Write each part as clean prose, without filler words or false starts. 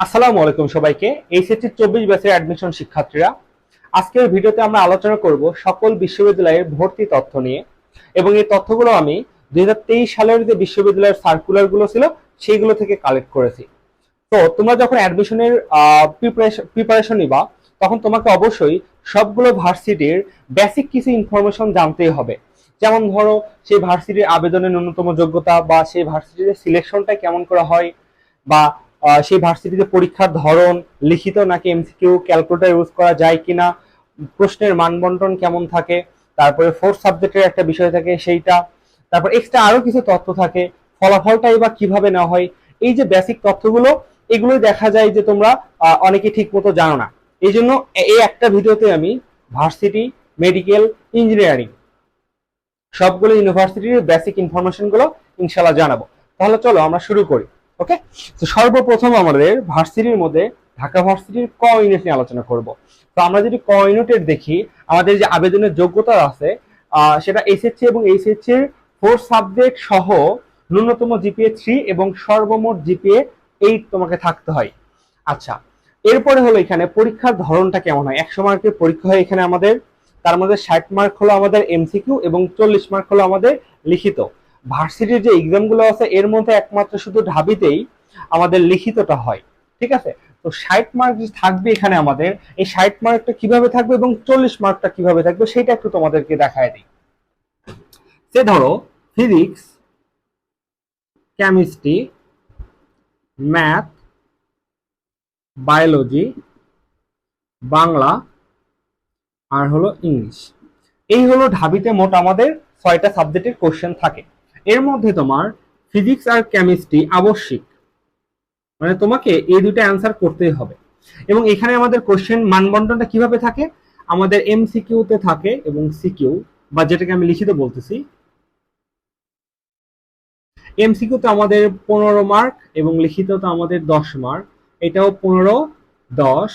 আসসালামু আলাইকুম সবাইকে। এইচএসসি 24 ব্যাচের অ্যাডমিশন শিক্ষার্থীরা, আজকের ভিডিওতে আমরা আলোচনা করব সকল বিশ্ববিদ্যালয়ের ভর্তি তথ্য নিয়ে। এবং এই তথ্যগুলো আমি 2023 সালের যে বিশ্ববিদ্যালয়ের সার্কুলারগুলো ছিল সেইগুলো থেকে কালেক্ট করেছি। তো তোমরা যখন অ্যাডমিশনের প্রিপারেশন নিবা, তখন তোমাকে অবশ্যই সবগুলো ভার্সিটির বেসিক কিছু ইনফরমেশন জানতেই হবে। যেমন ধরো, সেই ভার্সিটির আবেদনের ন্যূনতম যোগ্যতা, বা সেই ভার্সিটির সিলেকশনটা কেমন করা হয়, বা সেই ভার্সিটিতে পরীক্ষার ধরন লিখিত নাকি এমসিকিউ, ক্যালকুলেটর ইউজ করা যায় কিনা, প্রশ্নের মানবন্টন কেমন থাকে, তারপরে ফোর্থ সাবজেক্টের একটা বিষয় থাকে সেইটা, তারপর এক্সট্রা আরো কিছু তথ্য থাকে, ফলাফলটাই বা কিভাবে নেওয়া হয়। এই যে বেসিক তথ্যগুলো, এগুলোই দেখা যায় যে তোমরা অনেকে ঠিক মতো জানো না। এই জন্য এই একটা ভিডিওতে আমি ভার্সিটি, মেডিকেল, ইঞ্জিনিয়ারিং সবগুলো ইউনিভার্সিটির বেসিক ইনফরমেশন গুলো ইনশাল্লাহ জানাবো। তাহলে চলো আমরা শুরু করি। ওকে, তো সর্বপ্রথম আমাদের ভার্সিটির মধ্যে ঢাকা ভার্সিটির ক ইউনিট নিয়ে আলোচনা করব। তো আমরা যদি ক ইউনিটের দেখি, আমাদের যে আবেদনের যোগ্যতা আছে সেটা এসএসসি এবং এইচএসসি এর 4 সাবজেক্ট সহ ন্যূনতম জিপিএ 3 এবং সর্বমোট জিপিএ 8 তোমাকে থাকতে হয়। আচ্ছা, এরপরে হলো এখানে পরীক্ষার ধরনটা কেমন হয়। 100 মার্কের পরীক্ষা হয় এখানে আমাদের, তার মধ্যে 60 মার্ক হলো আমাদের এমসিকিউ এবং 40 মার্ক হলো আমাদের লিখিত। ভার্সিটির যে এক্সাম গুলো আছে এর মধ্যে একমাত্র শুধু ঢাবিতেই আমাদের লিখিতটা হয়। ঠিক আছে, তো 60 মার্ক যে থাকবে এখানে আমাদের, এই 60 মার্কটা কিভাবে থাকবে এবং 40 মার্কটা কিভাবে থাকবে সেটা একটু তোমাদেরকে দেখায় দিই। সে ধরো, physics, chemistry, math, biology, Bangla আর হলো ইংলিশ, এই হলো ঢাবিতে মোট আমাদের 6টা সাবজেক্টের কোশ্চেন থাকে। এর মধ্যে তোমার ফিজিক্স আর কেমিস্ট্রি আবশ্যিক, মানে তোমাকে এই দুটো অ্যান্সার করতেই হবে। এবং এখানে আমাদের কোশ্চেন মানবন্টনটা কিভাবে থাকে, আমাদের এমসিকিউ তে থাকে এবং সিকিউ, বা যেটাকে আমি লিখিত বলতেছি, এমসিকিউ তো আমাদের 15 মার্ক এবং লিখিত তো আমাদের 10 মার্ক। এটাও 15, 10,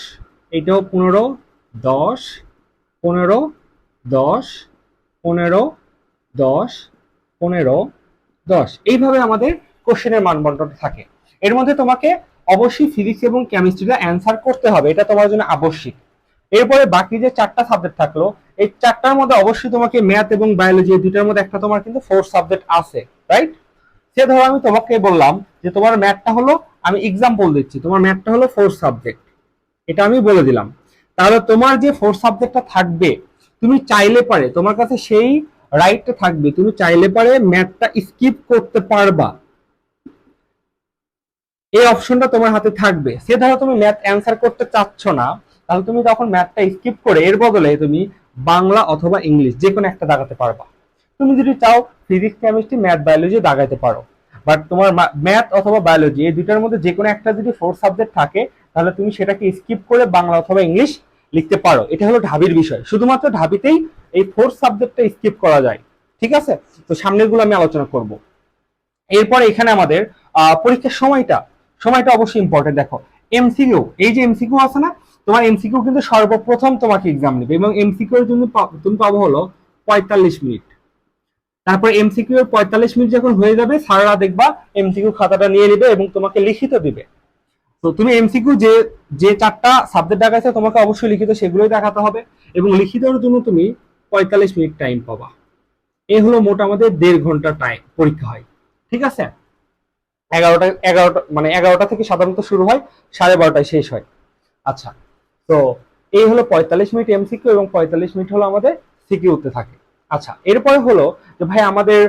এটাও 15, 10, 15, 10, 15, 10, 15, 10, এইভাবে আমাদের কোশ্চেনের মানবন্টন থাকে। এর মধ্যে তোমাকে অবশ্যই ফিজিক্স এবং কেমিস্ট্রিটা অ্যান্সার করতে হবে, এটা তোমার জন্য আবশ্যিক। এরপরে বাকি যে 4টা সাবজেক্ট থাকলো, এই 4টার মধ্যে অবশ্যই তোমাকে ম্যাথ এবং বায়োলজি, এই দুটার মধ্যে একটা তোমার কিন্তু ফোর্থ সাবজেক্ট আছে, রাইট? সে ধরো আমি তোমাকে বললাম যে তোমার ম্যাথটা হলো, আমি এক্সাম্পল দিচ্ছি, তোমার ম্যাথটা হলো ফোর্থ সাবজেক্ট, এটা আমি বলে দিলাম। তাহলে তোমার যে ফোর্থ সাবজেক্টটা থাকবে, তুমি চাইলে পারে, তোমার কাছে সেই রাইটটা থাকবে, তুমি চাইলে পারে ম্যাথটা স্কিপ করতে পারবা, এই অপশনটা তোমার হাতে থাকবে। সে ধরো তুমি ম্যাথ অ্যান্সার করতে চাচ্ছ না, তাহলে তুমি তখন ম্যাথটা স্কিপ করে এর বদলে তুমি বাংলা অথবা ইংলিশ যে কোনো একটা দাগাতে পারবা। তুমি যদি চাও ফিজিক্স, কেমিস্ট্রি, ম্যাথ, বায়োলজি দাগাইতে পারো, বাট তোমার ম্যাথ অথবা বায়োলজি এই দুইটার মধ্যে যে কোনো একটা যদি ফোর্থ সাবজেক্ট থাকে, তাহলে তুমি সেটাকে স্কিপ করে বাংলা অথবা ইংলিশ লিখতে পারো। এটা হলো ঢাবির বিষয়, শুধুমাত্র ঢাবিতেই এই ফোর্থ সাবজেক্টটা স্কিপ করা যায়। ঠিক আছে, তো সামনেরগুলো আমি আলোচনা করব। এরপরে এখানে আমাদের পরীক্ষার সময়টা, সময়টা অবশ্যই ইম্পর্টেন্ট। দেখো, এমসিকিউ, এই যে এমসিকিউ আছে না, তোমার এমসিকিউ কিন্তু সর্বপ্রথম তোমাকে এক্সাম নেবে, এবং এমসিকিউ এর জন্য তুমি পাবো হলো 45 মিনিট। তারপর এমসিকিউ এর 45 মিনিট যখন হয়ে যাবে, স্যাররা দেখবা এমসিকিউ খাতাটা নিয়ে নেবে এবং তোমাকে লিখিত দিবে। তো তুমি এমসিকিউ যে যে 4টা সাবজেক্ট দেখাচ্ছে তোমাকে অবশ্যই লিখিত সেগুলোই দেখাতে হবে, এবং লিখিতের জন্য তুমি 45 মিনিট টাইম পাবা। এই হলো মোট আমাদের 1.5 ঘন্টা টাইম পরীক্ষা হয়। ঠিক আছে, 11টা মানে 11টা থেকে সাধারণত শুরু হয়, 12:30টায় শেষ হয়। আচ্ছা, তো এই হলো 45 মিনিট এমসিকিউ এবং 45 মিনিট হলো আমাদের সিকিউতে থাকে। আচ্ছা, এরপরে হলো যে ভাই আমাদের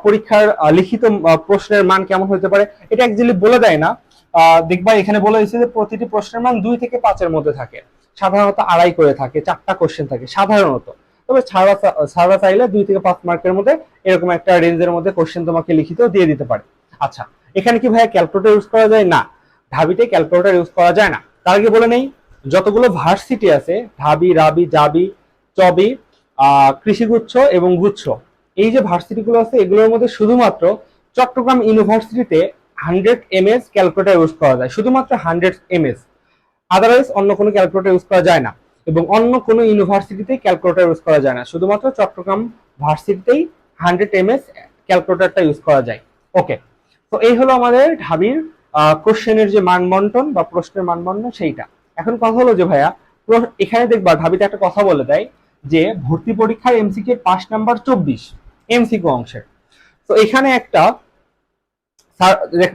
পরীক্ষার লিখিত প্রশ্নের মান কেমন হতে পারে, এটা অ্যাকচুয়ালি বলে দেয় না। দেখবা এখানে বলে দিয়েছে যে প্রতিটি প্রশ্নের মান 2 থেকে 5-এর মধ্যে থাকে, সাধারণত 2.5 করে থাকে, 4টা কোশ্চেন থাকে সাধারণত। তবে ছাড়া চাইলে 2 থেকে 5 মার্কের মধ্যে এরকম একটা রেঞ্জের মধ্যে কোশ্চেন তোমাকে লিখিত দিয়ে দিতে পারে। আচ্ছা, এখানে কি ভাইয়া ক্যালকুলেটর ইউজ করা যায়? না, ঢাবিতে ক্যালকুলেটর ইউজ করা যায় না। তার আগে বলে নেই, যতগুলো ভার্সিটি আছে, ঢাবি, রাবি, জাবি, চবি, কৃষিগুচ্ছ এবং গুচ্ছ, এই যে ভার্সিটিগুলো আছে এগুলোর মধ্যে শুধুমাত্র চট্টগ্রাম ইউনিভার্সিটিতে 100 mAh ক্যালকুলেটর ইউজ করা যায়, শুধুমাত্র 100 mAh। আদারওয়াইজ অন্য কোনো ক্যালকুলেটর ইউজ করা যায় না, এবং অন্য কোনো ইউনিভার্সিটিতে ক্যালকুলেটর ইউজ করা যায় না, শুধুমাত্র চট্টগ্রাম ভার্সিটিতেই 100 mAh ক্যালকুলেটরটা ইউজ করা যায়। ওকে, তো এই হলো আমাদের ঢাবির কোশ্চেনের যে মানবন্টন বা প্রশ্নের মানবন্টন সেইটা। এখন কথা হলো যে ভাইয়া এখানে দেখবা ঢাবিতে একটা কথা বলে দেয় যে ভর্তি পরীক্ষার এমসিকিউ পাস নাম্বার 24 এমসিকিউ অংশের। তো এখানে একটা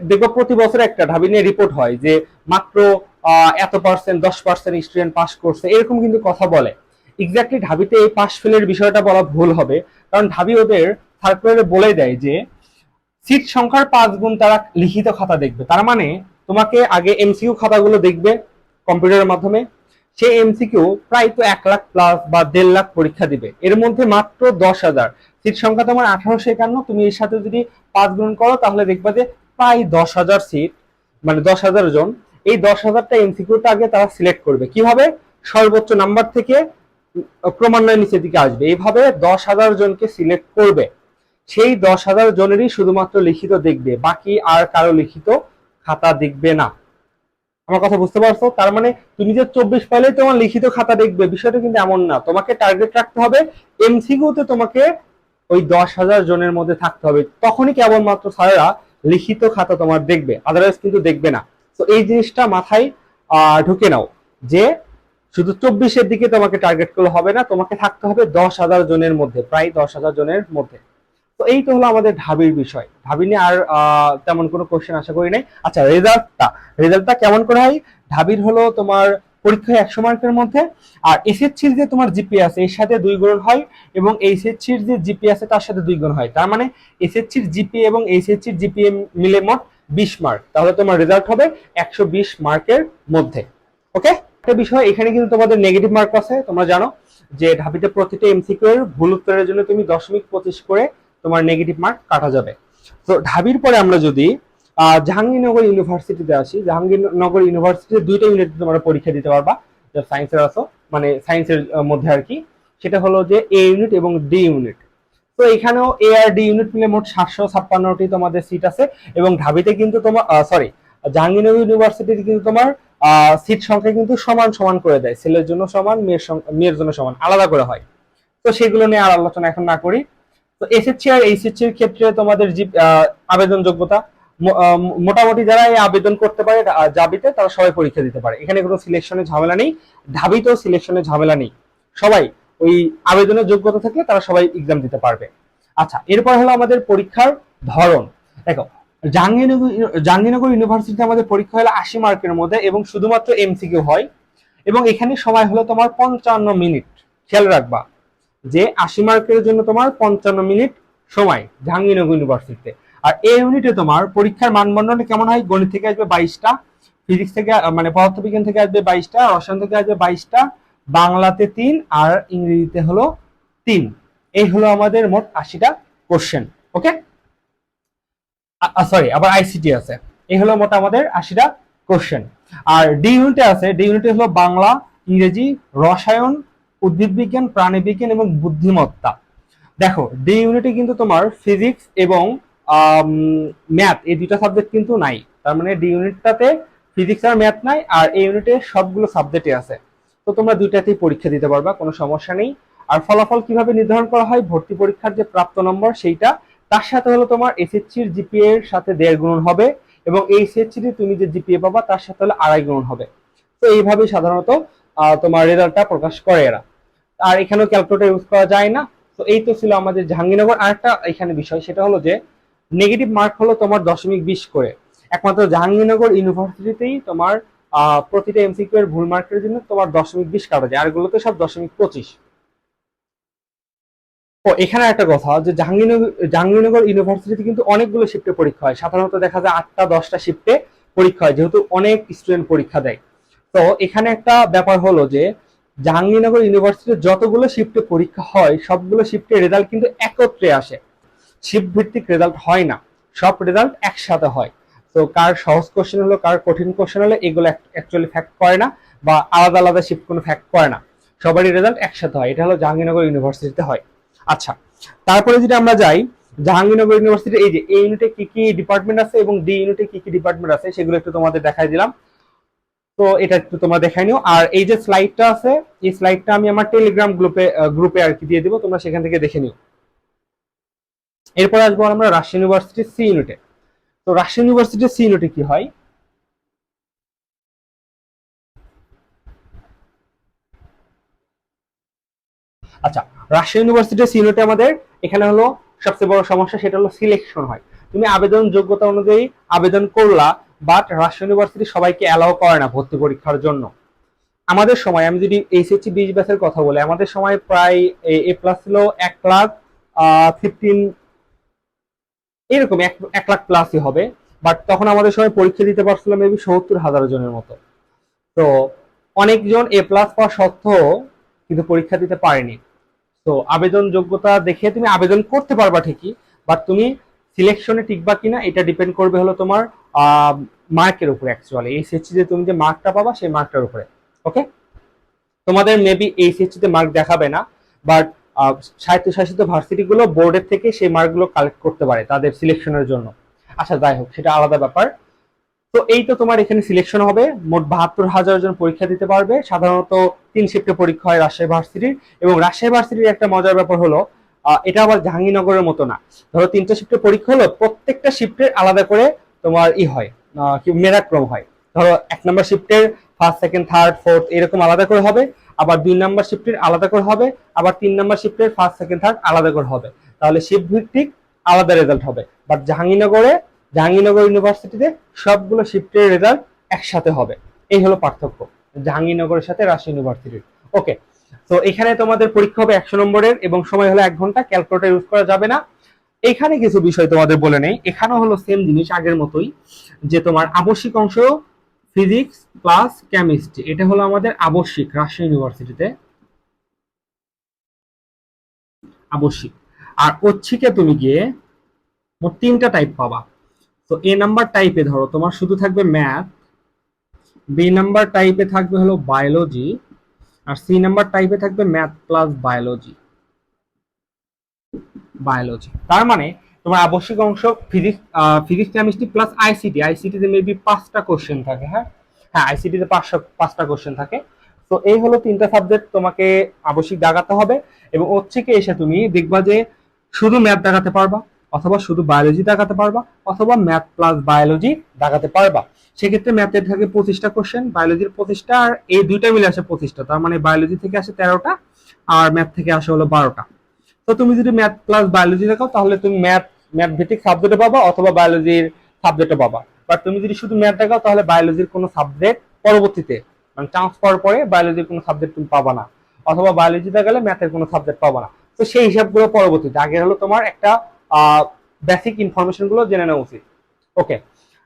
দেখো প্রতি বছর একটা ঢাবি নিয়ে রিপোর্ট হয় যে মাত্র এত পার্সেন্ট 10% স্টুডেন্ট পাস করছে, এরকম কিন্তু কথা বলে। এক্স্যাক্টলি ঢাবিতে এই পাস ফেলের বিষয়টা বলা ভুল হবে, কারণ ঢাবি ওদের সার্কুলারে বলে দেয় যে সিট সংখ্যার 5 গুণ তারা লিখিত খাতা দেখবে। তার মানে তোমাকে আগে এমসিকিউ খাতাগুলো দেখবে কম্পিউটারের মাধ্যমে, সেই এমসিকিউ প্রায় তো 1 লাখ প্লাস বা 1.5 লাখ পরীক্ষা দিবে, এর মধ্যে মাত্র 10,000 সিট সংখ্যা তোমার 1851, তুমি এর সাথে যদি 5 গুণ করো তাহলে দেখবা যে প্রায় 10,000 সিট, মানে 10,000 জন। এই 10,000টা এমসিকিউটা আগে তারা সিলেক্ট করবে কিভাবে, সর্বোচ্চ নাম্বার থেকে ক্রমান্বয়ে নিচের দিকে আসবে, এইভাবে 10,000 জনকে সিলেক্ট করবে। সেই 10,000 জনেরই শুধুমাত্র লিখিত দেখবে, বাকি আর কারো লিখিত খাতা দেখবে না। আমার কথা বুঝতে পারছো? তার মানে তুমি যে 24 পাইলেই তোমার লিখিত খাতা দেখবে, বিষয়টা কিন্তু এমন না। তোমাকে টার্গেট রাখতে হবে এমসিকিউতে তোমাকে ওই 10,000 জনের মধ্যে থাকতে হবে, তখনই কেবলমাত্র স্যারেরা লিখিত খাতা তোমার দেখবে, আদারওয়াইজ কিন্তু দেখবে না। তো এই জিনিসটা মাথায় ঢুকে নাও যে শুধু 24-এর দিকে তোমাকে টার্গেট করলে হবে না, তোমাকে থাকতে হবে 10,000 জনের মধ্যে, প্রায় 10,000 জনের মধ্যে। তো এই তো হলো আমাদের ঢাবির বিষয়। ঢাবি নিয়ে আর তেমন কোনো কোশ্চেন আশা করি নাই। আচ্ছা, রেজাল্টটা কেমন করে হয়? ঢাবির হলো তোমার পরীক্ষায় 100 মার্কের মধ্যে, আর এসএসসির যে তোমার জিপি আছে এর সাথে 2 গুণ হয়, এবং এইচএসসির যে জিপি আছে তার সাথে 2 গুণ হয়। তার মানে এসএসসির জিপি এবং এইচএসসির জিপি মিলে মোট 20 মার্ক, তাহলে তোমার রেজাল্ট হবে 120 মার্কের মধ্যে। ওকে, একটা বিষয় এখানে কিন্তু তোমাদের নেগেটিভ মার্ক আছে। তোমরা জানো যে ঢাবিতে প্রতিটা এমসিকিউ এর ভুল উত্তরের জন্য তুমি 0.25 করে তোমার নেগেটিভ মার্ক কাটা যাবে। তো ঢাবির পরে আমরা যদি জাহাঙ্গীরনগর ইউনিভার্সিটিতে আসি, জাহাঙ্গীরনগর ইউনিভার্সিটিতে 2টা ইউনিটে তোমরা পরীক্ষা দিতে পারবা, যা সায়েন্সের আছো, মানে সায়েন্সের মধ্যে আর কি। সেটা হলো যে এ ইউনিট এবং ডি ইউনিট। তো এখানেও এ আর ডি ইউনিট মিলে মোট 756টি তোমাদের সিট আছে, এবং ঢাবিতে কিন্তু তোমার জাহাঙ্গীরনগর ইউনিভার্সিটিতে কিন্তু তোমার সিট সংখ্যা কিন্তু সমান সমান করে দেয়, ছেলের জন্য সমান, মেয়ের জন্য সমান, আলাদা করে হয়। তো সেগুলো নিয়ে আর আলোচনা এখন না করি। তো এসএসসি আর এইচএসসি এর ক্ষেত্রে তোমাদের যে আবেদন যোগ্যতা, মোটামুটি যারা এই আবেদন করতে পারে জাবিতে, তারা সবাই পরীক্ষা দিতে পারে, এখানে কোনো সিলেকশনের ঝামেলা নেই। ঢাবিতেও সিলেকশনের ঝামেলা নেই, সবাই ওই আবেদনের যোগ্যতা থাকলে তারা সবাই এক্সাম দিতে পারবে। আচ্ছা, এরপর হলো আমাদের পরীক্ষার ধরন। দেখো, জাহাঙ্গীরনগর ইউনিভার্সিটিতে আমাদের পরীক্ষা হলো 80 মার্কের মধ্যে, এবং শুধুমাত্র এমসিকিউ হয়, এবং এখানে সময় হলো তোমার 55 মিনিট। খেয়াল রাখবা যে 80 মার্কের জন্য তোমার 55 মিনিট সময় জাহাঙ্গীরনগর ইউনিভার্সিটিতে। আর এই ইউনিটে তোমার পরীক্ষার মানবন্ধন কেমন হয়? গণিত থেকে আসবে 22টা, ফিজিক্স থেকে মানে পদার্থবিজ্ঞান থেকে আসবে 22টা, রসায়ন থেকে আসবে 22টা, বাংলাতে 3, আর ইংরেজিতে হলো 3। এই হলো আমাদের মোট 80টা কোশ্চেন। ওকে, সরি, আবার আইসিটি আছে। এই হলো মোট আমাদের 80টা কোশ্চেন। আর ডি ইউনিটে আছে, ডি ইউনিটে হলো বাংলা, ইংরেজি, রসায়ন, উদ্ভিদ বিজ্ঞান, প্রাণী বিজ্ঞান এবং বুদ্ধিমত্তা। দেখো, ডি ইউনিটে কিন্তু তোমার ফিজিক্স এবং ম্যাথ, এই 2টা সাবজেক্ট কিন্তু নাই। তার মানে ডি ইউনিটটাতে ফিজিক্স আর ম্যাথ নাই, আর এই ইউনিটে সবগুলো সাবজেক্টে আছে। তো তোমরা 2টাতেই পরীক্ষা দিতে পারবা, কোনো সমস্যা নেই। আর ফলাফল কিভাবে নির্ধারণ করা হয়? ভর্তি পরীক্ষার যে প্রাপ্ত নম্বর সেইটা, তার সাথে হলো তোমার এসএসসির জিপিএ এর সাথে 1.5 গুণ হবে, এবং এই এসএসসিতে তুমি যে জিপিএ পাবা তার সাথে হলো 2.5 গুণ হবে। তো এইভাবেই সাধারণত তোমার রেজাল্টটা প্রকাশ করে এরা। আর এখানেও ক্যালকুলেটর ইউজ করা যায় না। তো এই তো ছিল আমাদের জাহাঙ্গীরনগর। আরেকটা এখানে বিষয়, সেটা হলো যে নেগেটিভ মার্ক হলো তোমার 0.20 করে। একমাত্র জাহাঙ্গীরনগর ইউনিভার্সিটিতেই তোমার প্রতিটা এমসিকিউ এর ভুল মার্কের জন্য তোমার 0.20 কাটা যায়, আর এগুলোতে সব 0.25। ও এখানে একটা কথা, যে জাহাঙ্গীরনগর ইউনিভার্সিটিতে কিন্তু অনেকগুলো শিফটে পরীক্ষা হয়। সাধারণত দেখা যায় 8টা 10টা শিফটে পরীক্ষা হয়, যেহেতু অনেক স্টুডেন্ট পরীক্ষা দেয়। তো এখানে একটা ব্যাপার হলো যে জাহাঙ্গীরনগর ইউনিভার্সিটির যতগুলো শিফটে পরীক্ষা হয় সবগুলো শিফটের রেজাল্ট কিন্তু একত্রে আসে, শিফট ভিত্তিক রেজাল্ট হয় না, সব রেজাল্ট একসাথে হয়। তো কার সহজ কোশ্চেন হলো, কার কঠিন কোশ্চেন হলো, এগুলো অ্যাকচুয়ালি ফ্যাক্ট করে না, বা আলাদা আলাদা শিফট কোনো ফ্যাক্ট করে না, সবারই রেজাল্ট একসাথে হয়। এটা হলো জাহাঙ্গীরনগর ইউনিভার্সিটিতে হয়। আচ্ছা, তারপরে যদি আমরা যাই জাহাঙ্গীরনগর ইউনিভার্সিটি, এই যে এ ইউনিটে কি কি ডিপার্টমেন্ট আছে এবং ডি ইউনিটে কি কি ডিপার্টমেন্ট আছে সেগুলো একটু তোমাদের দেখাই দিলাম। তো এটা একটু তোমরা দেখাই নিও। আর এই যে স্লাইডটা আছে, এই স্লাইডটা আমি আমার টেলিগ্রাম গ্রুপে আর কি দিয়ে দিব, তোমরা সেখান থেকে দেখে নিও। এরপর আসবো আমরা রাজশাহী ইউনিভার্সিটির সি ইউনিটে। তো রাজশাহী ইউনিভার্সিটির সি ইউনিটে কি হয়? আচ্ছা, রাজশাহী ইউনিভার্সিটির সিলেটে আমাদের এখানে হলো সবচেয়ে বড় সমস্যা, সেটা হলো সিলেকশন হয়। তুমি আবেদন যোগ্যতা অনুযায়ী আবেদন করলা, বাট রাজশাহী ইউনিভার্সিটি সবাইকে অ্যালাউ করে না ভর্তি পরীক্ষার জন্য। আমাদের সময় আমি যদি এইচএসসি 20 ব্যাচের কথা বলি, আমাদের সময় প্রায় এ প্লাস ছিল 1,15 এরকম 1 লাখ প্লাসই হবে। বাট তখন আমাদের সময় পরীক্ষা দিতে পারছিল মেবি 70,000 জনের মতো। তো অনেকজন এ প্লাস পাওয়া সত্ত্বেও কিন্তু পরীক্ষা দিতে পারেনি। তো আবেদন যোগ্যতা দেখে তুমি আবেদন করতে পারবা ঠিকই, বাট তুমি সিলেকশনে টিকবা কিনা এটা ডিপেন্ড করবে হলো তোমার মার্কের উপরে। অ্যাকচুয়ালি এইচএসসি যে তুমি যে মার্কটা পাবা সেই মার্কটার উপরে। ওকে, তোমাদের মেবি এইচএসসি তে মার্ক দেখাবে না, বাট স্বায়ত্তশাসিত ভার্সিটি গুলো বোর্ডের থেকে সেই মার্কগুলো কালেক্ট করতে পারে তাদের সিলেকশনের জন্য। আচ্ছা যাই হোক, সেটা আলাদা ব্যাপার। তো এই তো তোমার এখানে সিলেকশন হবে, মোট 72,000 জন পরীক্ষা দিতে পারবে। সাধারণত 3 শিফটে পরীক্ষা হয় রাজশাহী ভার্সিটির। এবং রাজশাহী ভার্সিটির একটা মজার ব্যাপার হলো, এটা আবার জাহাঙ্গীরনগরের মতো না। ধরো 3টা শিফটে পরীক্ষা হলো, প্রত্যেকটা শিফটের আলাদা করে তোমার হয় কি মেধাক্রম হয়। ধরো 1 নম্বর শিফটের ফার্স্ট, সেকেন্ড, থার্ড, ফোর্থ এরকম আলাদা করে হবে। আবার 2 নম্বর শিফটের আলাদা করে হবে। আবার 3 নম্বর শিফটের ফার্স্ট, সেকেন্ড, থার্ড আলাদা করে হবে। তাহলে শিফট ভিত্তিক আলাদা রেজাল্ট হবে। বাট জাহাঙ্গীরনগর ইউনিভার্সিটিতে সবগুলো শিফটের রেজাল্ট একসাথে হবে। এই হলো পার্থক্য জাহাঙ্গীরনগরের সাথে রাজশাহী ইউনিভার্সিটির। ওকে, তো এখানে তোমাদের পরীক্ষা হবে 100 নম্বরের এবং সময় হলো 1 ঘন্টা। ক্যালকুলেটর ইউজ করা যাবে না। এখানে কিছু বিষয় তোমাদের বলে নেই, এখানেও হলো সেম জিনিস আগের মতোই, যে তোমার আবশ্যিক অংশ ফিজিক্স প্লাস কেমিস্ট্রি, এটা হলো আমাদের আবশ্যিক রাজশাহী ইউনিভার্সিটিতে আবশ্যিক। আর ঐচ্ছিকে তুমি গিয়ে মোট 3টা টাইপ পাবা। তো এ নাম্বার টাইপে ধরো তোমার শুধু থাকবে ম্যাথ, বি নাম্বার টাইপে থাকবে হলো বায়োলজি, আর সি নাম্বার টাইপে থাকবে ম্যাথ প্লাস বায়োলজি। তার মানে তোমার আবশ্যিক অংশ ফিজিক্স কেমিস্ট্রি প্লাস আইসিটি। আইসিটিতে মেবি 5টা কোশ্চেন থাকে। হ্যাঁ হ্যাঁ, আইসিটিতে 5টা কোশ্চেন থাকে। তো এই হলো 3টা সাবজেক্ট তোমাকে আবশ্যিক দাগাতে হবে। এবং ওর থেকে এসে তুমি দেখবা যে শুধু ম্যাথ দাগাতে পারবা, অথবা শুধু বায়োলজি দাগাতে পারবা, অথবা ম্যাথ প্লাস বায়োলজি দাগাতে পারবা। সেক্ষেত্রে ম্যাথের থাকে 25টা কোশ্চেন, বায়োলজির 25টা, আর এই দুইটা মিলে আসে 25টা। তার মানে বায়োলজি থেকে আসে 13টা, আর ম্যাথ থেকে আসে হলো 12টা। তো তুমি যদি ম্যাথ প্লাস বায়োলজি রাখো তাহলে তুমি ম্যাথ ভিত্তিক সাবজেক্টে পাবা, অথবা বায়োলজির সাবজেক্টে পাবা। বাট তুমি যদি শুধু ম্যাথ দেখাও তাহলে বায়োলজির কোনো সাবজেক্ট পরবর্তীতে মানে চান্স পাওয়ার পরে বায়োলজির কোনো সাবজেক্ট তুমি পাবা না, অথবা বায়োলজি দেখালে ম্যাথের কোনো সাবজেক্ট পাবা না। তো সেই হিসাবগুলো পরবর্তীতে, আগে হলো তোমার একটা বেসিক ইনফরমেশন গুলো জেনে নেওয়া উচিত। ওকে,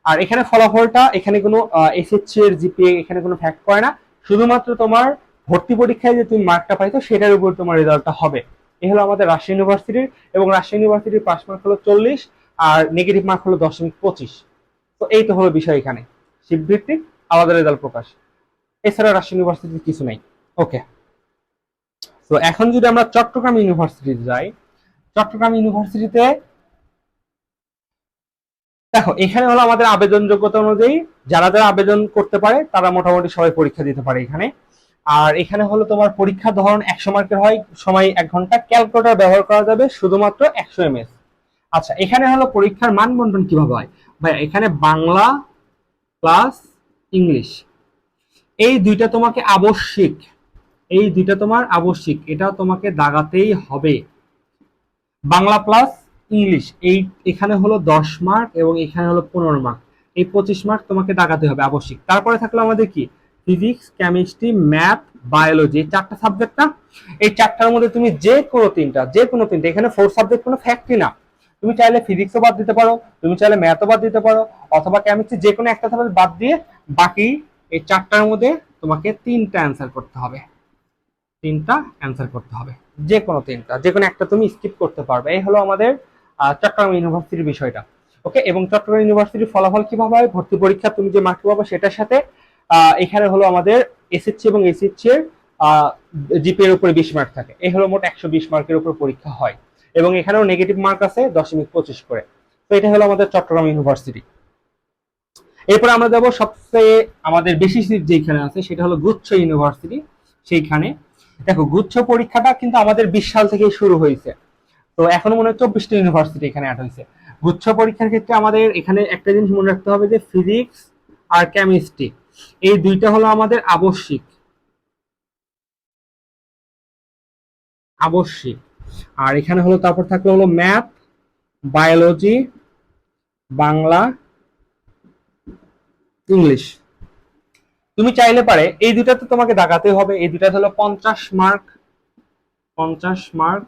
আর এখানে ফলাফলটা এখানে কোনো এসএসসি এর জিপিএ এখানে কোনো ফ্যাক্ট করে না। শুধুমাত্র তোমার ভর্তি পরীক্ষায় যে তুমি মার্কটা পাইছো সেটার উপর তোমার রেজাল্টটা হবে। এই হলো আমাদের রাজশাহী ইউনিভার্সিটির। এবং রাজশাহী ইউনিভার্সিটির পাস মার্ক হলো 40, আর নেগেটিভ মার্ক হলো 0.25। তো এই তো হলো বিষয়, এখানে শিফট ভিত্তিক আলাদা রেজাল্ট প্রকাশ। এছাড়া রাজশাহী ইউনিভার্সিটির কিছু নাই। ওকে, তো এখন যদি আমরা চট্টগ্রাম ইউনিভার্সিটিতে যাই, চট্টগ্রাম ইউনিভার্সিটিতে দেখো এখানে হলো আমাদের আবেদন যোগ্যতা অনুযায়ী যারা যারা আবেদন করতে পারে তারা মোটামুটি সবাই পরীক্ষা দিতে পারে এখানে। আর এখানে হলো তোমার পরীক্ষার ধরন 100 মার্কের হয়, সময় 1 ঘন্টা। ক্যালকুলেটর ব্যবহার করা যাবে শুধুমাত্র 100 এমএস। আচ্ছা, এখানে হলো পরীক্ষার মান বন্টন কিভাবে হয় ভাই, এখানে বাংলা প্লাস ইংলিশ এই দুইটা তোমাকে আবশ্যিক, এই দুইটা তোমার আবশ্যিক, এটা তোমাকে দাগাতেই হবে। বাংলা প্লাস ইংলিশ এই এখানে হলো 10 মার্ক এবং এখানে হলো 15 মার্ক। এই 25 মার্ক তোমাকে দাগাতে হবে আবশ্যিক। তারপরে থাকলো আমাদের কি ফিজিক্স, কেমিস্ট্রি, ম্যাথ, বায়োলজি, এই 4টা সাবজেক্ট না। এই 4টার মধ্যে তুমি যে কোনো তিনটা, এখানে 4 সাবজেক্ট কোনো ফ্যাক্টই না। তুমি চাইলে ফিজিক্সও বাদ দিতে পারো, তুমি চাইলে ম্যাথও বাদ দিতে পারো, অথবা কেমিস্ট্রি, যে কোনো একটা সাবজেক্ট বাদ দিয়ে বাকি এই 4টার মধ্যে তোমাকে 3টা অ্যান্সার করতে হবে। 3টা অ্যান্সার করতে হবে, যে কোনো 3টা, যে কোনো একটা তুমি স্কিপ করতে পারবে। এই হলো আমাদের চট্টগ্রাম ইউনিভার্সিটির বিষয়টা। ওকে, এবং চট্টগ্রাম ইউনিভার্সিটির ফলাফল কিভাবে হয়, ভর্তি পরীক্ষা তুমি যে মার্ক পাবে সেটার সাথে এখানে হলো আমাদের এসএসসি এবং এইচএসসি এর জিপি এর উপরে 20 মার্ক থাকে। এই হলো মোট 120 মার্কের উপর পরীক্ষা হয়। এবং এখানেও নেগেটিভ মার্ক আছে 0.25 করে। তো এটা হলো আমাদের চট্টগ্রাম ইউনিভার্সিটি। এরপর আমরা যাবো সবচেয়ে আমাদের বেশি সিট যেখানে আছে সেটা হলো গুচ্ছ ইউনিভার্সিটি। সেইখানে দেখো গুচ্ছ পরীক্ষাটা কিন্তু আমাদের 20 সাল থেকে শুরু হয়েছে। তো এখনো মনে হয় 24টা ইউনিভার্সিটি এখানে অ্যাড হয়েছে। গুচ্ছ পরীক্ষার ক্ষেত্রে আমাদের এখানে একটা জিনিস মনে রাখতে হবে যে ফিজিক্স আর কেমিস্ট্রি এই দুইটা হলো আমাদের আবশ্যিক। আর এখানে হলো তারপর থাকলো হলো ম্যাথ, বায়োলজি, বাংলা, ইংলিশ। তুমি চাইলে পারে এই দুটাতে তোমাকে দাগাতে হবে, এই দুটাতে হলো 50 মার্ক, 50 মার্ক।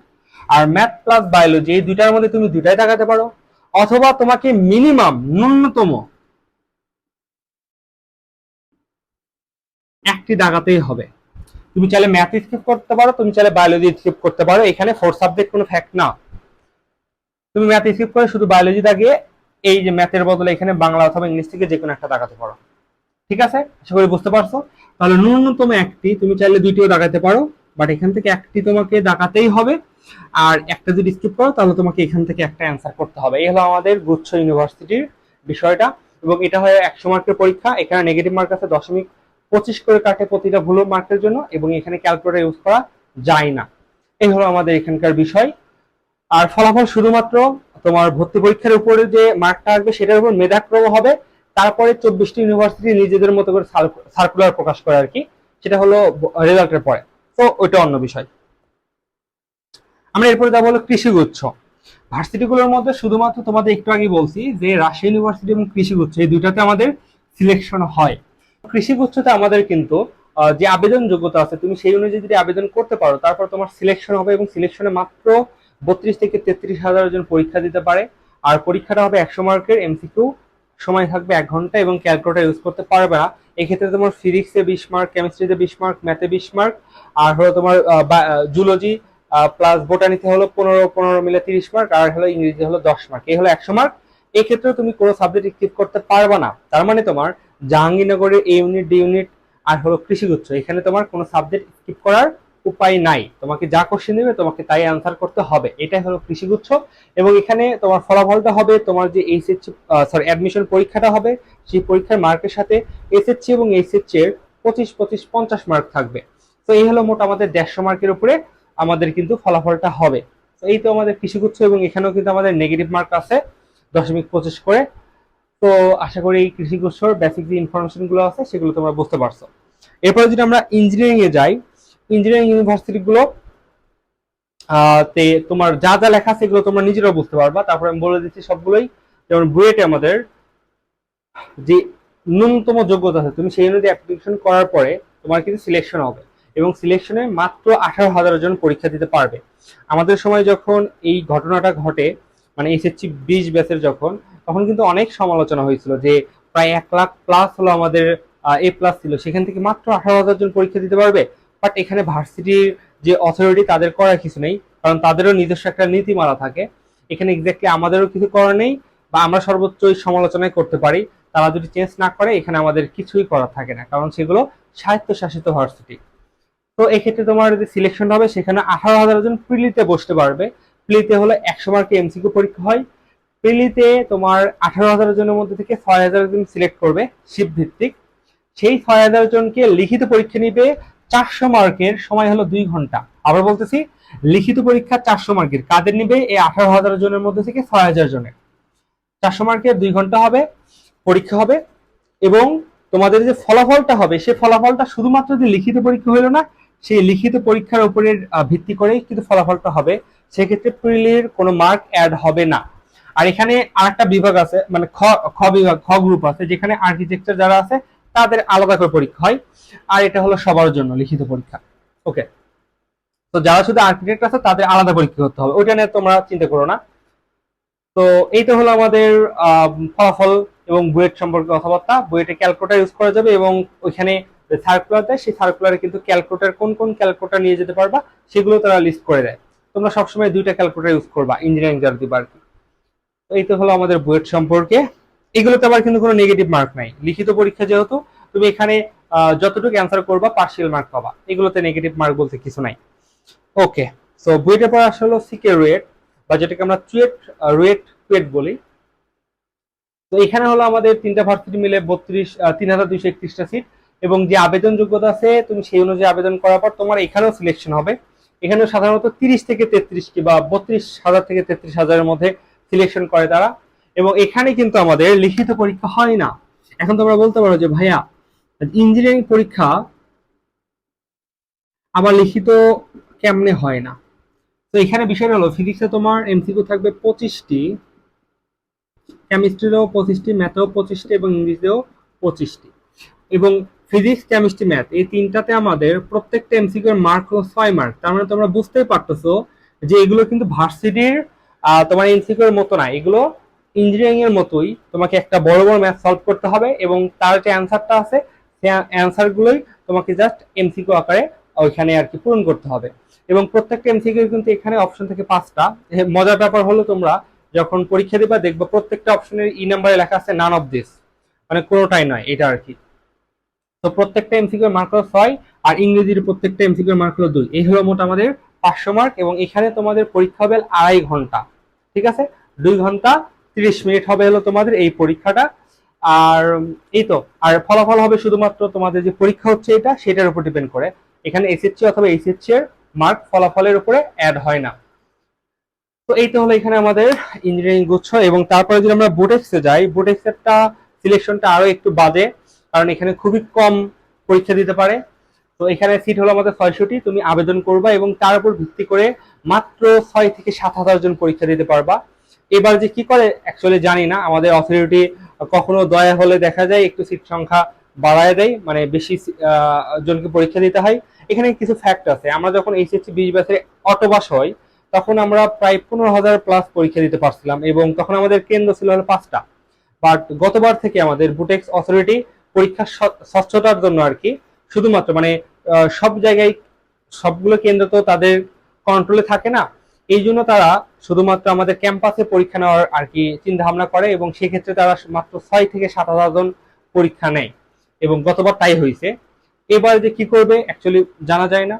আর ম্যাথ প্লাস বায়োলজি এই দুটার মধ্যে তুমি দুটাই দাগাতে পারো, অথবা তোমাকে মিনিমাম ন্যূনতম একটি দাগাতেই হবে। তুমি চাইলে ম্যাথ স্কিপ করতে পারো, তুমি চাইলে বায়োলজি স্কিপ করতে পারো, এখানে 4 সাবজেক্ট কোনো ফ্যাক্ট না। তুমি ম্যাথ স্কিপ করে শুধু বায়োলজি দাগিয়ে এই যে ম্যাথের বদলে এখানে বাংলা অথবা ইংলিশ থেকে যে কোনো একটা দাগাতে পারো। ঠিক আছে, আশা করি বুঝতে পারছো। তাহলে ন্যূনতম একটি, তুমি চাইলে দুইটিও দাগাতে পারো, বাট এখান থেকে একটি তোমাকে দাগাতেই হবে। আর একটা যদি স্কিপ করো তাহলে তোমাকে এখান থেকে একটা অ্যান্সার করতে হবে। এই হলো আমাদের গুচ্ছ ইউনিভার্সিটির বিষয়টা। এবং এটা হয় 100 মার্কের পরীক্ষা। এখানে নেগেটিভ মার্ক আছে 0.25 করে কাটে প্রতিটা ভুল মার্কের জন্য, এবং এখানে ক্যালকুলেটর ইউজ করা যায় না। এই হলো আমাদের এখানকার বিষয়। আর ফলাফল শুধুমাত্র তোমার ভর্তি পরীক্ষার উপরে যে মার্কটা আসবে সেটার উপর মেধাক্রম হবে। তারপরে 24টি ইউনিভার্সিটি নিজেদের মতো করে সার্কুলার প্রকাশ করে আর কি, সেটা হলো রেজাল্টের পরে। তো ওইটা অন্য বিষয়। আমরা এরপরে যাবো হলো কৃষিগুচ্ছ। ভার্সিটিগুলোর মধ্যে শুধুমাত্র তোমাদের একটু আগে বলছি যে রাজশাহী ইউনিভার্সিটি এবং কৃষিগুচ্ছ এই দুইটাতে আমাদের সিলেকশন হয়। কৃষিগুচ্ছতে আমাদের কিন্তু যে আবেদন যোগ্যতা আছে তুমি সেই অনুযায়ী যদি আবেদন করতে পারো তারপর তোমার সিলেকশন হবে, এবং সিলেকশনে মাত্র 32 থেকে 33 হাজার জন পরীক্ষা দিতে পারে। আর পরীক্ষাটা হবে 100 মার্কের এমসিকিউ, সময় থাকবে 1 ঘন্টা, এবং ক্যালকুলেটর ইউজ করতে পারবে না। এক্ষেত্রে তোমার ফিজিক্সে 20 মার্ক, কেমিস্ট্রিতে 20 মার্ক, ম্যাথে 20 মার্ক, আর হলো তোমার জুলজি প্লাস বোটানিতে হলো 15 15 মিলে 30 মার্ক, আর হলো ইংরেজি হলো 10 মার্ক, এই হলো 100 মার্ক। এক্ষেত্রে তুমি কোনো সাবজেক্ট স্কিপ করতে পারবে না। তার মানে তোমার জাহাঙ্গীরনগরের এ ইউনিট, ডি ইউনিট আর হলো কৃষিগুচ্ছ, এখানে তোমার কোনো সাবজেক্ট স্কিপ করার উপায় নাই। তোমাকে যা কোশ্চেন দেবে তোমাকে তাই অ্যান্সার করতে হবে, এটাই হলো কৃষিগুচ্ছ। এবং এখানে তোমার ফলাফলটা হবে তোমার যে এইচএসসি অ্যাডমিশন পরীক্ষাটা হবে, সেই পরীক্ষার মার্কের সাথে এসএসসি এবং এইচএসসি এর 25 25 50 মার্ক থাকবে। তো এই হলো মোট আমাদের 150 মার্কের উপরে আমাদের কিন্তু ফলাফলটা হবে। তো এই তো আমাদের কৃষিগুচ্ছ, এবং এখানেও কিন্তু আমাদের নেগেটিভ মার্ক আছে 0.25 করে। তো আশা করি এই কৃষিগুচ্ছর বেসিক যে ইনফরমেশন গুলো আছে সেগুলো তোমরা বুঝতে পারছো। এরপরে যদি আমরা ইঞ্জিনিয়ারিং এ যাই, ইঞ্জিনিয়ারিং ইউনিভার্সিটি গুলো তে তোমার যা যা লেখা আছে এগুলো তোমরা নিজেরাও বুঝতে পারবা। তারপরে আমি বলে দিচ্ছি সবগুলোই। যেমন বুয়েটে আমাদের যে ন্যূনতম যোগ্যতা আছে তুমি সেই অনুযায়ী অ্যাপ্লিকেশন করার পরে তোমার কিন্তু সিলেকশন হবে, এবং সিলেকশনে মাত্র 18,000 জন পরীক্ষা দিতে পারবে। আমাদের সময় যখন এই ঘটনাটা ঘটে, মানে এসএসসি 20 ব্যাচের যখন, তখন কিন্তু অনেক সমালোচনা হয়েছিল যে প্রায় 1 লাখ প্লাস হলো আমাদের এ প্লাস ছিল, সেখান থেকে মাত্র 18,000 জন পরীক্ষা দিতে পারবে। বাট এখানে ভার্সিটির যে অথরিটি তাদের করার কিছু নেই, কারণ তাদেরও নিজস্ব একটা নীতিমালা থাকে। এখানে এক্স্যাক্টলি আমাদেরও কিছু করার নেই, বা আমরা সর্বোচ্চ সমালোচনায় করতে পারি। তারা যদি চেঞ্জ না করে এখানে আমাদের কিছুই করার থাকে না, কারণ সেগুলো স্বায়ত্তশাসিত ভার্সিটি। তো এক্ষেত্রে তোমার যে সিলেকশন হবে সেখানে 18,000 জন প্রিলিতে বসতে পারবে। প্রিলিতে হলো 100 মার্কের এমসিকিউ পরীক্ষা হয়। প্রিলিতে তোমার 18,000 জনের মধ্যে থেকে 6,000 জন সিলেক্ট করবে শিফট ভিত্তিক। সেই 6,000 জনকে লিখিত পরীক্ষা নিবে 400 মার্কের, সময় হলো 2 ঘন্টা। আবার বলতেছি, লিখিত পরীক্ষা 400 মার্কের কাদের নিবে? এই 18,000 জনের মধ্যে থেকে 6,000 জনের। 400 মার্কের 2 ঘন্টা হবে, পরীক্ষা হবে। এবং তোমাদের যে ফলাফলটা হবে সেই ফলাফলটা শুধুমাত্র যে লিখিত পরীক্ষা হলো না, সেই লিখিত পরীক্ষার উপরে ভিত্তি করেই কিন্তু ফলাফলটা হবে। সেক্ষেত্রে প্রিলির কোনো মার্ক অ্যাড হবে না। আর এখানে আরেকটা বিভাগ আছে, মানে খ খ বিভাগ, খ গ্রুপ আছে, যেখানে আর্কিটেকচার যারা আছে তাদের আলাদা করে পরীক্ষা হয়। আর এটা হলো সবার জন্য লিখিত পরীক্ষা। ওকে, তো যারা শুধু আর্কিটেক্ট আছে তাদের আলাদা পরীক্ষা করতে হবে, ওইটা নিয়ে তোমরা চিন্তা করো না। তো এইটা হলো আমাদের ফলাফল এবং বুয়েট সম্পর্কে কথাবার্তা। বুয়েটে ক্যালকুলেটর ইউজ করা যাবে, এবং ওইখানে সার্কুলার দেয়, সেই সার্কুলারে কিন্তু ক্যালকুলেটর কোন কোন ক্যালকুলেটর নিয়ে যেতে পারবা সেগুলো তারা লিস্ট করে দেয়। তোমরা সবসময় 2টা ক্যালকুলেটর ইউজ করবা ইঞ্জিনিয়ারিং যারা দিবা আর কি। তো এই তো হলো আমাদের বুয়েট সম্পর্কে। এগুলোতে আবার কিন্তু কোনো নেগেটিভ মার্ক নাই, লিখিত পরীক্ষা যেহেতু তুমি এখানে যতটুকু অ্যান্সার করবা পার্সিয়াল মার্ক পাবা, এগুলোতে নেগেটিভ মার্ক বলতে কিছু নাই। ওকে, সো বুয়েটের পর আসলে সিকে রুয়েট, বা যেটাকে আমরা চুয়েট রুয়েট কুয়েট বলি। তো এখানে হলো আমাদের 3টা ভার্সিটি মিলে 3,231টা সিট, এবং যে আবেদন যোগ্যতা আছে তুমি সেই অনুযায়ী আবেদন করার পর তোমার এখানেও সিলেকশন হবে। এখানেও সাধারণত 30 থেকে 33 কি বা 32,000 থেকে 33,000-এর মধ্যে সিলেকশন করে তারা। এবং এখানে কিন্তু আমাদের লিখিত পরীক্ষা হয় না। এখন তোমরা বলতে পারো যে ভাইয়া ইঞ্জিনিয়ারিং পরীক্ষা আবার লিখিত কেমনে হয় না? তো এখানে বিষয়টা হলো ফিজিক্সে তোমার এমসিকিউ থাকবে 25টি, কেমিস্ট্রিতেও 25টি, ম্যাথেও 25টি এবং ইংলিশেও 25টি। এবং ফিজিক্স, কেমিস্ট্রি, ম্যাথ এই তিনটাতে আমাদের প্রত্যেকটা এমসিকিউ এর মার্ক হলো 6 মার্ক। তার মানে তোমরা বুঝতেই পারতেছো যে এগুলো কিন্তু ভার্সিটির তোমার এমসিকিউ এর মতো না, এগুলো ইঞ্জিনিয়ারিং এর মতোই তোমাকে একটা বড় বড় ম্যাথ সলভ করতে হবে এবং তার যে অ্যান্সারটা আছে সেই অ্যান্সার গুলোই তোমাকে জাস্ট এমসিকিউ আকারে ওইখানে আর কি পূরণ করতে হবে। এবং প্রত্যেকটা এমসিকিউ কিন্তু এখানে অপশন থেকে 5টা। মজার ব্যাপার হলো তোমরা যখন পরীক্ষা দিবা দেখবা প্রত্যেকটা অপশনের ই নাম্বারে লেখা আছে নান অফ দিস, মানে কোনোটাই নয় এটা আর কি। তো প্রত্যেকটা এমসিকিউ মার্ক হলো 6, আর ইংরেজির প্রত্যেকটা এমসিকিউ মার্ক হলো 2। এই হলো মোট আমাদের 500 মার্ক। এবং এখানে তোমাদের পরীক্ষা হবে 2.5 ঘন্টা, ঠিক আছে? 2 ঘন্টা 30 মিনিট হবে হলো তোমাদের এই পরীক্ষাটা। আর এই তো, আর ফলাফল হবে শুধুমাত্র তোমাদের যে পরীক্ষা হচ্ছে এটা সেটার উপর ডিপেন্ড করে। এখানে এসএসসি অথবা এইচএসসি এর মার্ক ফলাফলের উপরে অ্যাড হয় না। তো এই তো হলো এখানে আমাদের ইঞ্জিনিয়ারিং গুচ্ছ। এবং তারপরে যদি আমরা বুটেক্সে যাই, বুটেক্সেরটা সিলেকশনটা আরো একটু বাজে, কারণ এখানে খুবই কম পরীক্ষা দিতে পারে। তো এখানে সিট হলো আমাদের 600টি, তুমি আবেদন করবা এবং তার উপর ভিত্তি করে মাত্র 6 থেকে 7 হাজার জন পরীক্ষা দিতে পারবা। এবার যে কি করে অ্যাকচুয়ালি জানি না, আমাদের অথরিটি কখনো দয়া হলে দেখা যায় একটু সিট সংখ্যা বাড়ায় দেয়, মানে বেশি জনকে পরীক্ষা দিতে হয়। এখানে কিছু ফ্যাক্ট আছে। আমরা যখন এইচএসসি 20 ব্যাচের অটোবাস হয় তখন আমরা প্রায় 15,000 প্লাস পরীক্ষা দিতে পারছিলাম এবং তখন আমাদের কেন্দ্র ছিল হলো 5টা। বাট গতবার থেকে আমাদের বুটেক্স অথরিটি পরীক্ষার স্বচ্ছতার জন্য আর কি শুধুমাত্র মানে সব জায়গায় সবগুলো কেন্দ্র তো তাদের কন্ট্রোলে থাকে না, এই জন্য তারা শুধুমাত্র আমাদের ক্যাম্পাসে পরীক্ষা নেওয়ার আর কি চিন্তা ভাবনা করে এবং সেক্ষেত্রে তারা মাত্র 6 থেকে 7 হাজার জন পরীক্ষা নেয় এবং গতবার তাই হয়েছে। এবার যে কি করবে অ্যাকচুয়ালি জানা যায় না,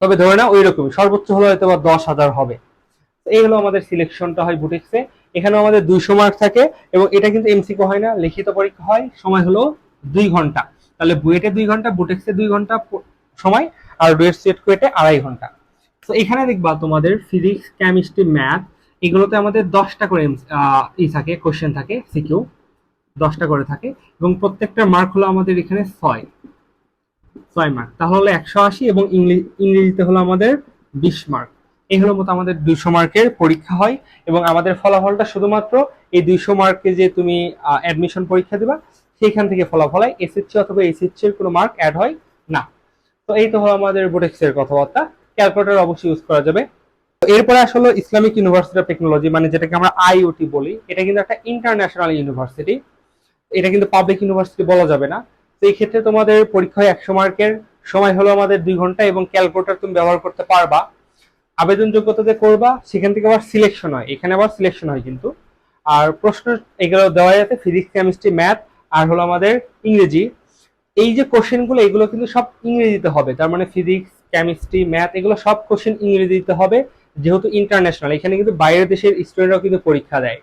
তবে ধরে না ওই রকমই সর্বোচ্চ হলো হয়তো বা 10,000 হবে। এই হলো আমাদের সিলেকশনটা হয় বুটেক্সে। এখানে আমাদের 200 মার্ক থাকে এবং এটা কিন্তু এমসিকিউ হয় না, লিখিত পরীক্ষা হয়। সময় হলো 2 ঘন্টা। তাহলে বুয়েটে 2 ঘন্টা, বুটেক্সে 2 ঘন্টা সময়, আর ডুয়েট সিলেক্ট কুয়েটে 2.5 ঘন্টা। তো এখানে দেখবা তোমাদের ফিজিক্স, কেমিস্ট্রি, ম্যাথ এগুলোতে আমাদের 10টা করে থাকে, কোশ্চেন থাকে, সিকিউ 10টা করে থাকে এবং প্রত্যেকটা মার্ক হলো আমাদের এখানে 6 মার্ক, তাহলে 180। এবং ইংরেজিতে হলো আমাদের 20 মার্ক। এই হলো মতো আমাদের 200 মার্কের পরীক্ষা হয় এবং আমাদের ফলাফলটা শুধুমাত্র এই 200 মার্কে যে তুমি অ্যাডমিশন পরীক্ষা দিবা সেইখান থেকে ফলাফল হয়, এসএসসি অথবা এইচএসসি এর কোনো মার্ক অ্যাড হয় না। তো এই তো হলো আমাদের বুটেক্সের কথাবার্তা। ক্যালকুলেটর অবশ্যই ইউজ করা যাবে। এরপরে আসলে ইসলামিক ইউনিভার্সিটি অফ টেকনোলজি, মানে যেটাকে আমরা আইওটি বলি, এটা কিন্তু একটা ইন্টারন্যাশনাল ইউনিভার্সিটি, এটা কিন্তু পাবলিক ইউনিভার্সিটি বলা যাবে না। তো এই ক্ষেত্রে তোমাদের পরীক্ষা হয় 100 মার্কের, সময় হলো আমাদের 2 ঘন্টা এবং ক্যালকুলেটর তুমি ব্যবহার করতে পারবা। আবেদন যোগ্যতাতে করবা, সেখান থেকে আবার সিলেকশন হয়, এখানে আবার সিলেকশন হয় কিন্তু। আর প্রশ্ন এগুলো দেওয়া যাচ্ছে ফিজিক্স, কেমিস্ট্রি, ম্যাথ আর হলো আমাদের ইংরেজি। এই যে কোশ্চেনগুলো এগুলো কিন্তু সব ইংরেজিতে হবে, তার মানে ফিজিক্স, কেমিস্ট্রি, ম্যাথ এগুলো সব কোশ্চেন ইংরেজিতে হবে, যেহেতু ইন্টারন্যাশনাল এখানে কিন্তু বাইরের দেশের স্টুডেন্টরাও কিন্তু পরীক্ষা দেয়।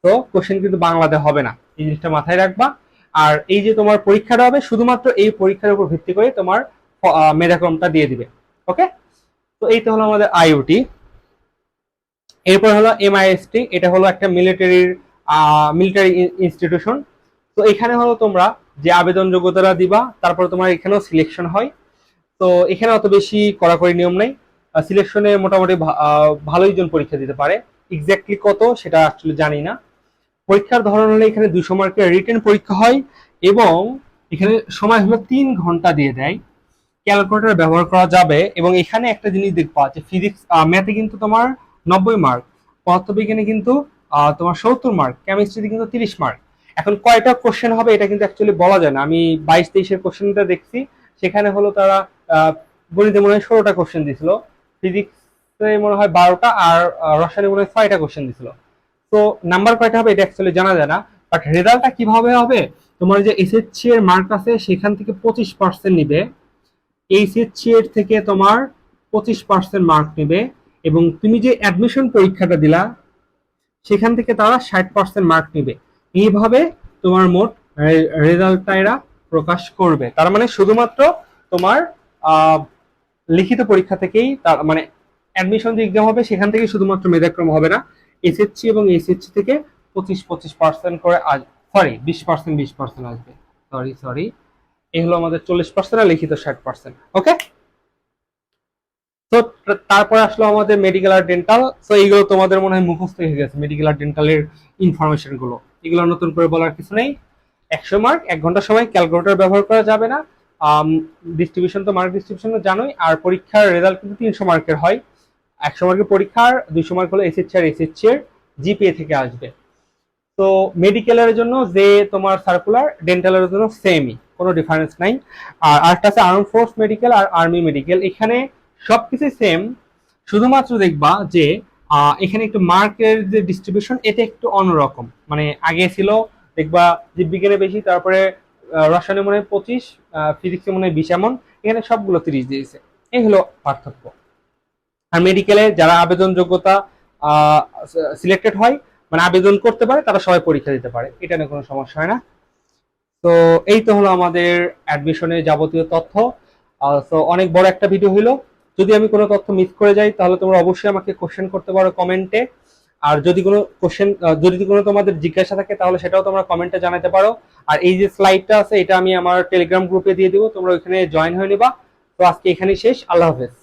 তো কোশ্চেন কিন্তু বাংলাতে হবে না, এই জিনিসটা মাথায় রাখবা। আর এই যে তোমার পরীক্ষাটা হবে শুধুমাত্র এই পরীক্ষার উপর ভিত্তি করে তোমার মেধাক্রমটা দিয়ে দিবে। ওকে, তো এই তো হলো আমাদের আইওটি। এরপর হলো এমআইএসটি, এটা হলো একটা মিলিটারি ইনস্টিটিউশন। তো এখানে হলো তোমরা যে আবেদন যোগ্যতাটা দিবা তারপর তোমার এখানেও সিলেকশন হয়। তো এখানে অত বেশি কড়াকড়ি নিয়ম নেই, সিলেকশনে মোটামুটি ভালোই জন পরীক্ষা দিতে পারে। এক্স্যাক্টলি কত সেটা আসলে জানি না। পরীক্ষার ধরন হলে এখানে 200 মার্কের রিটেন পরীক্ষা হয় এবং এখানে সময় হলো 3 ঘন্টা দিয়ে দেয়। ক্যালকুলেটর ব্যবহার করা যাবে এবং এখানে একটা জিনিস দেখবা যে ফিজিক্স, ম্যাথে কিন্তু তোমার 90 মার্ক, পদার্থবিজ্ঞানে কিন্তু তোমার 70 মার্ক, কেমিস্ট্রিতে কিন্তু 30 মার্ক। এখন কয়টা কোশ্চেন হবে এটা কিন্তু অ্যাকচুয়ালি বলা যায় না। আমি 22-23-এর কোশ্চেনটা দেখছি, সেখানে হলো তারা গণিতে মনে হয় 16টা কোশ্চেন দিছিল, ফিজিক্সে মনে হয় 12টা, আর রসায়নে মনে হয় 6টা কোশ্চেন দিছিল। তো নাম্বার কয়টা হবে এটা অ্যাকচুয়ালি জানা যায় না। বাট রেজাল্টটা কিভাবে হবে, তোমার যে এসএসসি এর মার্ক আছে সেখান থেকে 25% নিবে, এইচএসসি এর থেকে তোমার 25% মার্ক নেবে এবং তুমি যে অ্যাডমিশন পরীক্ষাটা দিলা সেখান থেকে তারা 60% মার্ক নেবে। এইভাবে তোমার মোট রেজাল্টটা এরা প্রকাশ করবে। তার মানে শুধুমাত্র তোমার লিখিত পরীক্ষা থেকেই তার মানে অ্যাডমিশন যে এক্সাম হবে সেখান থেকে শুধুমাত্র মেধাক্রম হবে না, এসএসসি এবং এইচএসসি থেকে 25% করে, সরি 20% আসবে, সরি এই হলো আমাদের 40% আর লিখিত 60%। ওকে, তো তারপর আসলো আমাদের মেডিকেল আর ডেন্টাল। তো এইগুলো তোমাদের মনে হয় মুখস্থ হয়ে গেছে, মেডিকেল আর ডেন্টালের ইনফরমেশন গুলো। এগুলো নতুন করে বলার কিছু নেই। 100 মার্ক, 1 ঘন্টা সময়, ক্যালকুলেটর ব্যবহার করা যাবে না। ডিস্ট্রিবিউশন তো মার্ক ডিস্ট্রিবিউশন তো জানোই। আর পরীক্ষার রেজাল্ট কিন্তু 300 মার্কের হয়। 100 মার্কের পরীক্ষার 200 মার্ক হলো এসএসসি আর এসএসসি এর জিপিএ থেকে আসবে। তো মেডিকেলের জন্য যে তোমার সার্কুলার, ডেন্টালের জন্য সেমই, কোনো ডিফারেন্স নাই। আর আরেকটা আছে আর্ম ফোর্স মেডিকেল আর আর্মি মেডিকেল, এখানে সবকিছু সেম। শুধুমাত্র দেখবা যে এখানে একটু মার্কের যে ডিস্ট্রিবিউশন এটা একটু অন্যরকম। মানে আগে ছিল দেখবা জীববিজ্ঞানে বেশি, তারপরে রসায়নে মনে হয় 25, ফিজিক্সে মনে হয় 20, এমন। এখানে সবগুলো 30 দিয়েছে। এই হলো পার্থক্য। আর মেডিকেলে যারা আবেদন যোগ্যতা সিলেক্টেড হয়, মানে আবেদন করতে পারে, তারা সবাই পরীক্ষা দিতে পারে, এটা নিয়ে কোনো সমস্যা হয় না। তো এই তো হলো আমাদের অ্যাডমিশনের যাবতীয় তথ্য। তো অনেক বড় একটা ভিডিও হলো। যদি আমি কোনো তথ্য মিস করে যাই তাহলে তোমরা অবশ্যই আমাকে কোশ্চেন করতে পারো কমেন্টে। আর যদি কোনো কোশ্চেন, যদি কোনো তোমাদের জিজ্ঞাসা থাকে তাহলে সেটাও তোমরা কমেন্টে জানাতে পারো। আর এই যে স্লাইডটা আছে এটা আমি আমার টেলিগ্রাম গ্রুপে দিয়ে দিব, তোমরা ওইখানে জয়েন হয়ে নিবা। তো আজকে এখানেই শেষ, আল্লাহ হাফেজ।